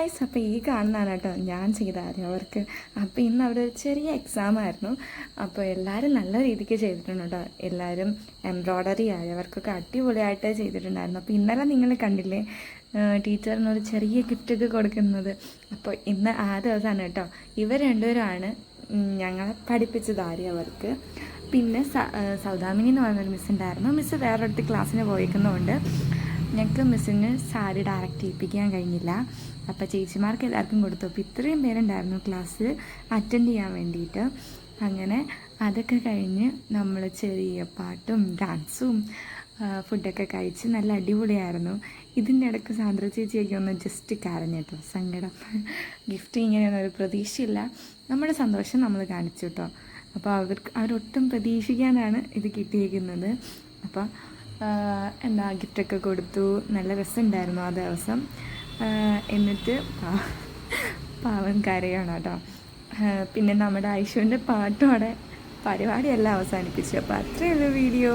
Guys, അപ്പോൾ ഈ കാണുന്നതാണ് കേട്ടോ ഞാൻ ചെയ്ത അവർക്ക്. അപ്പോൾ ഇന്ന് അവിടെ ഒരു ചെറിയ എക്സാം ആയിരുന്നു. അപ്പോൾ എല്ലാവരും നല്ല രീതിക്ക് ചെയ്തിട്ടുണ്ട് കേട്ടോ. എല്ലാവരും എംബ്രോയ്ഡറി ആയവർക്കൊക്കെ അടിപൊളിയായിട്ട് ചെയ്തിട്ടുണ്ടായിരുന്നു. അപ്പോൾ ഇന്നലെ നിങ്ങൾ കണ്ടില്ലേ ടീച്ചറിനൊരു ചെറിയ ഗിഫ്റ്റൊക്കെ കൊടുക്കുന്നത്. അപ്പോൾ ഇന്ന് ആ ദിവസമാണ് കേട്ടോ. ഇവർ രണ്ടുപേരുമാണ് ഞങ്ങളെ പഠിപ്പിച്ചത് അവർക്ക്. പിന്നെ സൗദാമിനി എന്ന് പറഞ്ഞൊരു മിസ് ഉണ്ടായിരുന്നു. മിസ്സ് വേറൊരിടത്ത് ക്ലാസ്സിന് പോയിരിക്കുന്നതുകൊണ്ട് ഞങ്ങൾക്ക് മിസ്സിന് സാരി ഡയറക്റ്റ് ചെയ്യിപ്പിക്കാൻ കഴിഞ്ഞില്ല. അപ്പോൾ ചേച്ചിമാർക്ക് എല്ലാവർക്കും കൊടുത്തു. അപ്പോൾ ഇത്രയും പേരുണ്ടായിരുന്നു ക്ലാസ് അറ്റൻഡ് ചെയ്യാൻ വേണ്ടിയിട്ട്. അങ്ങനെ അതൊക്കെ കഴിഞ്ഞ് നമ്മൾ ചെറിയ പാട്ടും ഡാൻസും ഫുഡൊക്കെ കഴിച്ച് നല്ല അടിപൊളിയായിരുന്നു. ഇതിൻ്റെ ഇടയ്ക്ക് സാന്ദ്ര ചേച്ചിയൊക്കെ ഒന്ന് ജസ്റ്റ് കരഞ്ഞിട്ടോ, സങ്കടം. ഗിഫ്റ്റ് ഇങ്ങനെയൊന്നും ഒരു പ്രതീക്ഷയില്ല, നമ്മുടെ സന്തോഷം നമ്മൾ കാണിച്ചു കേട്ടോ. അപ്പോൾ അവരൊട്ടും പ്രതീക്ഷിക്കാനാണ് ഇത് കിട്ടിയിരിക്കുന്നത്. അപ്പോൾ എന്താ ഗിഫ്റ്റൊക്കെ കൊടുത്തു, നല്ല രസമുണ്ടായിരുന്നു ആ ദിവസം. എന്നിട്ട് പാവം കരയാണ് കേട്ടോ. പിന്നെ നമ്മുടെ ഐഷുവിൻ്റെ പാട്ടോടെ പരിപാടിയെല്ലാം അവസാനിപ്പിച്ചു. അപ്പോൾ അത്രയുള്ളൂ വീഡിയോ.